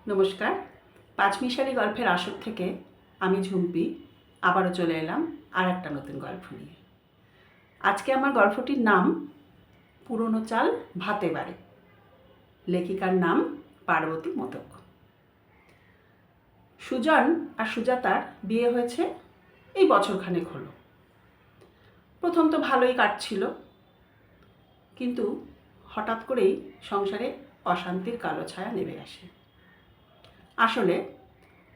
নমস্কার। পাঁচমিশালি গল্পের আসর থেকে আমি ঝুম্পি আবারও চলে এলাম আর একটা নতুন গল্প নিয়ে। আজকে আমার গল্পটির নাম পুরনো চাল ভাতে বাড়ে। লেখিকার নাম পার্বতী মোদক। সুজন আর সুজাতার বিয়ে হয়েছে এই বছরখানেক হলো। প্রথম তো ভালোই কাটছিল, কিন্তু হঠাৎ করেই সংসারে অশান্তির কালো ছায়া নেমে আসে। আসলে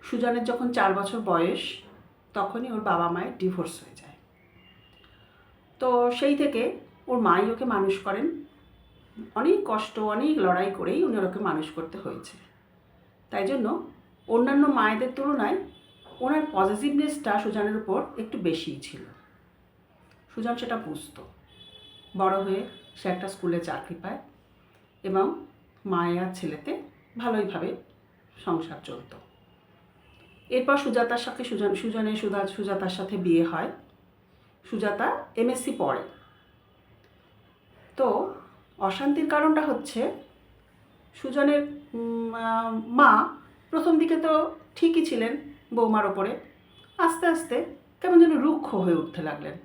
সুজনের যখন 4 বছর বয়স, তখনই ওর বাবা মায়ের ডিভোর্স হয়ে যায়। তো সেই থেকে ওর মাই ওকে মানুষ করেন। অনেক কষ্ট, অনেক লড়াই করেই ওকে মানুষ করতে হয়েছে। তাই জন্য অন্যান্য মায়েদের তুলনায় ওনার পজিটিভনেসটা সুজানের উপর একটু বেশিই ছিল। সুজন সেটা বুঝতো। বড় হয়ে সে একটা স্কুলে চাকরি পায় এবং মায়ের আর ছেলেতে ভালোইভাবে সংসার চলত। এরপর সুজাতার সাথে সুজাতার সাথে বিয়ে হয়। সুজাতা এমএসসি পড়ে। তো অশান্তির কারণটা হচ্ছে সুজনের মা প্রথম দিকে তো ঠিকই ছিলেন বৌমার ওপরে, আস্তে আস্তে কেমন যেন রুক্ষ হয়ে উঠতে লাগলেন।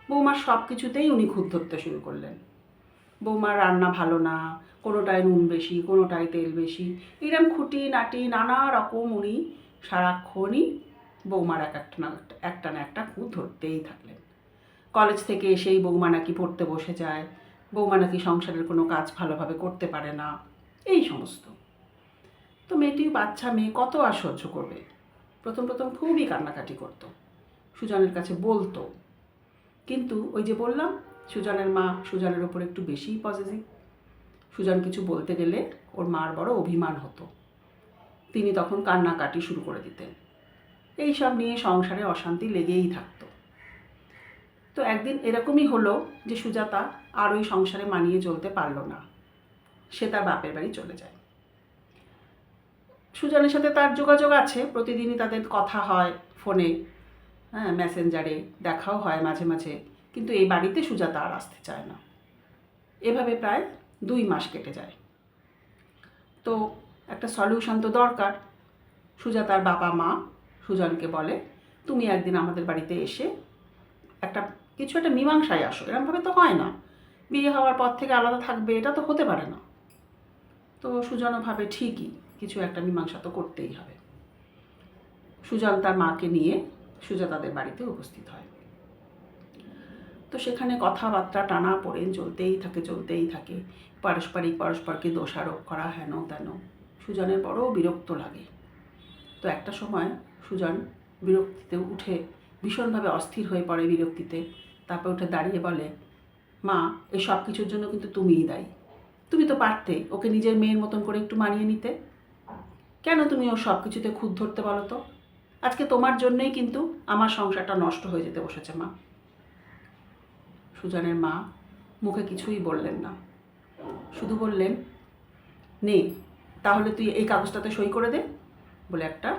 বৌমার সব কিছুতেই উনি খুঁত ধরতে শুরু করলেন। বৌমার রান্না ভালো না, কোনোটায় নুন বেশি, কোনোটায় তেল বেশি, এরম খুঁটিনাটি নানা রকম উনি সারাক্ষণই বৌমার একটা না একটা খুঁত ধরতেই থাকলেন। কলেজ থেকে এসেই বৌমা নাকি পড়তে বসে যায়, বৌমা নাকি সংসারের কোনো কাজ ভালোভাবে করতে পারে না, এই সমস্ত। তো মেয়েটি বাচ্চা মেয়ে, কত আর সহ্য করবে। প্রথম প্রথম খুবই কান্নাকাটি করতো, সুজনের কাছে বলতো। কিন্তু ওই যে বললাম, সুজনের মা সুজনের ওপর একটু বেশিই পজিটিভ। সুজন কিছু বলতে গেলে ওর মার বড় অভিমান হতো। তিনি তখন কান্নাকাটি শুরু করে দিতেন। এই সব নিয়ে সংসারে অশান্তি লেগেই থাকতো। তো একদিন এরকমই হলো যে সুজাতা আর ওই সংসারে মানিয়ে চলতে পারলো না। সে তার বাপের বাড়ি চলে যায়। সুজনের সাথে তার যোগাযোগ আছে, প্রতিদিনই তাদের কথা হয় ফোনে, মেসেঞ্জারে দেখাও হয় মাঝে মাঝে, কিন্তু এই বাড়িতে সুজাতা আর আসতে চায় না। এভাবে প্রায় 2 মাস কেটে যায়। তো একটা সলিউশন তো দরকার। সুজাতার বাবা মা সুজনকে বলে, তুমি একদিন আমাদের বাড়িতে এসে কিছু একটা মীমাংসায় আসো। এরকমভাবে তো হয় না, বিয়ে হওয়ার পর থেকে আলাদা থাকবে, এটা তো হতে পারে না। তো সুজনও ভাবে ঠিকই, কিছু একটা মীমাংসা তো করতেই হবে। সুজন তার মাকে নিয়ে সুজাতাদের বাড়িতে উপস্থিত হয়। তো সেখানে কথাবার্তা টানা পড়েন চলতেই থাকে। পরস্পরকে দোষারোপ করা, হেন তেন। সুজনের বড় বিরক্ত লাগে। তো একটা সময় সুজন বিরক্তিতে উঠে ভীষণভাবে অস্থির হয়ে পড়ে বিরক্তিতে। তারপর উঠে দাঁড়িয়ে বলে, মা, এই সব কিছুর জন্য কিন্তু তুমিই দায়ী। তুমি তো পারতে ওকে নিজের মেয়ের মতন করে একটু মানিয়ে নিতে। কেন তুমি ওর সব কিছুতে খুঁত ধরতে বলো তো? আজকে তোমার জন্যই কিন্তু আমার সংসারটা নষ্ট হয়ে যেতে বসেছে মা। সুজনের মা মুখে কিছুই বললেন না, শুধু বললেন, নে তাহলে তুই এই কাগজটাতে সই করে দে বলে একটা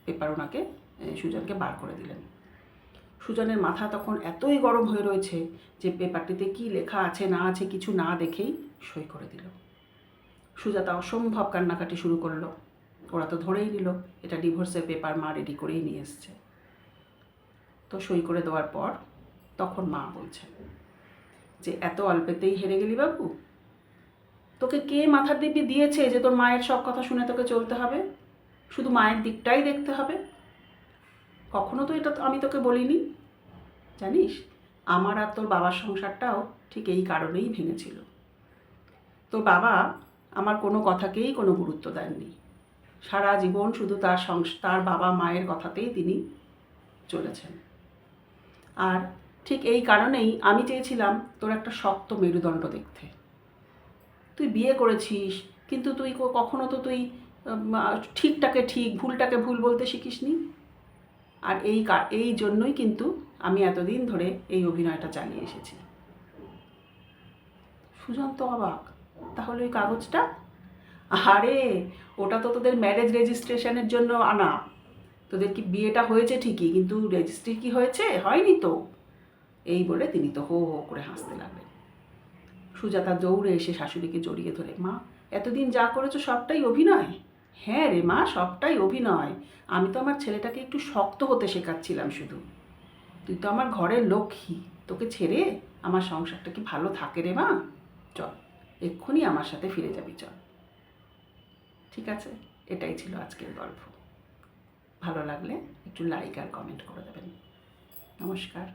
পেপার ওনাকে সুজনকে বার করে দিলেন। সুজনের মাথা তখন এতই গরম হয়ে রয়েছে যে পেপারটিতে কী লেখা আছে না আছে কিছু না দেখেই সই করে দিল। সুজাতা অসম্ভব কান্নাকাটি শুরু করলো। ওরা তো ধরেই নিল এটা ডিভোর্সের পেপার, মা রেডি করেই নিয়ে এসছে। তো সই করে দেওয়ার পর তখন মা বলছেন যে, এত অল্পেতেই হেরে গেলি বাবু? তোকে কে মাথার দিব্যি দিয়েছে যে তোর মায়ের সব কথা শুনে তোকে চলতে হবে, শুধু মায়ের দিকটাই দেখতে হবে? কখনো তো এটা আমি তোকে বলিনি। জানিস, আমার আর তোর বাবার সংসারটাও ঠিক এই কারণেই ভেঙেছিল। তোর বাবা আমার কোনো কথাকেই কোনো গুরুত্ব দেননি। সারা জীবন শুধু তার বাবা মায়ের কথাতেই তিনি চলেছেন। আর ঠিক এই কারণেই আমি চেয়েছিলাম তোর একটা শক্ত মেরুদণ্ড দেখতে। তুই বিয়ে করেছিস, কিন্তু তুই কখনো তো তুই ঠিকটাকে ঠিক, ভুলটাকে ভুল বলতে শিখিসনি। আর এই জন্যই কিন্তু আমি এতদিন ধরে এই অভিনয়টা চালিয়ে এসেছি। সুজন তো অবাক, তাহলে ওই কাগজটা? আরে ওটা তো তোদের ম্যারেজ রেজিস্ট্রেশনের জন্য আনা। তোদের কি বিয়েটা হয়েছে ঠিকই, কিন্তু রেজিস্ট্রি কি হয়েছে? হয়নি তো। এই বলে তিনি তো হো হো করে হাসতে লাগলেন। সুজাতা দৌড়ে এসে শাশুড়িকে জড়িয়ে ধরে, মা এতদিন যা করেছো সবটাই অভিনয়? হ্যাঁ রে মা, সবটাই অভিনয়। আমি তো আমার ছেলেটাকে একটু শক্ত হতে শেখাচ্ছিলাম শুধু। তুই তো আমার ঘরের লক্ষ্মী, তোকে ছেড়ে আমার সংসারটা কি ভালো থাকে রে মা? চল, এক্ষুনি আমার সাথে ফিরে যাবি, চল। ঠিক আছে, এটাই ছিল আজকের গল্প। ভালো লাগলে একটু লাইক আর কমেন্ট করে দেবেন। নমস্কার।